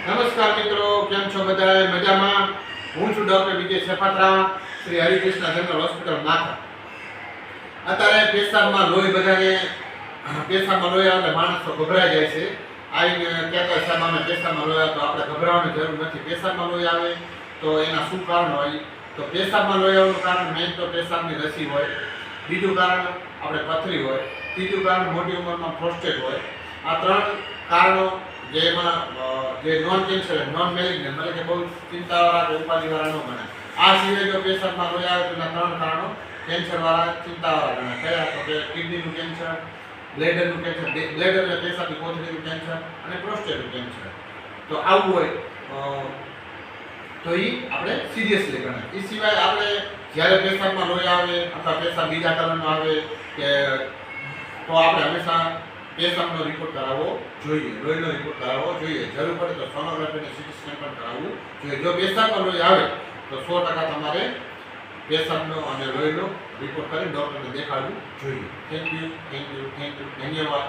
નમસ્કાર મિત્રો, કેમ છો બધા? મજામાં? હું છું ડોક્ટર વિજય સેપાત્રા, શ્રી હરિકૃષ્ણ જનરલ હોસ્પિટલ માથા. અત્યારે પેશાબમાં લોહી આવે એટલે માણસો ગભરાઈ જાય છે. આવીને કહેતા સાહેબ અમે પેશાબમાં લોહી આવે, તો આપણે ગભરાવાની જરૂર નથી. પેશાબમાં લોહી આવે તો એના શું કારણ હોય? તો પેશાબમાં લોહી આવવાનું કારણ મેઇન તો પેશાબની રસી હોય, બીજું કારણ આપણે પથરી હોય, ત્રીજું કારણ મોટી ઉંમરમાં પ્રોસ્ટેટ હોય. આ ત્રણ કારણો જેમાં જે નોન કેન્સર નોન મેલિગ્નન્ટ એટલે કે બહુ ચિંતાવાળા કે ઉપાધિવાળા ન ગણાય. આ સિવાય જો પેશાબમાં લોહી આવે તો એના ત્રણ કારણો કેન્સરવાળા ચિંતાવાળા ગણાય. કયા? તો કે કિડનીનું કેન્સર, બ્લેડરનું કેન્સર, બ્લેડર એટલે પેશાબની કોથળીનું કેન્સર, અને પ્રોસ્ટેટનું કેન્સર. તો આવું હોય તો એ આપણે સિરિયસલી ગણાય. એ સિવાય આપણે જ્યારે પેશાબમાં લોહી આવે અથવા પેશાબ બીજા કલરનો આવે કે તો આપણે હંમેશા પેશાબનો રિપોર્ટ કરાવવો જોઈએ, લોહીનો રિપોર્ટ કરાવવો જોઈએ. જરૂર પડે તો સોનોગ્રાફી અને સીટી સ્કેન પણ કરાવવું જોઈએ. જો પેશાબમાં લોહી આવે તો 100% તમારે પેશાબનો અને લોહીનો રિપોર્ટ કરી ડૉક્ટરને દેખાડવું જોઈએ. Thank you. ધન્યવાદ.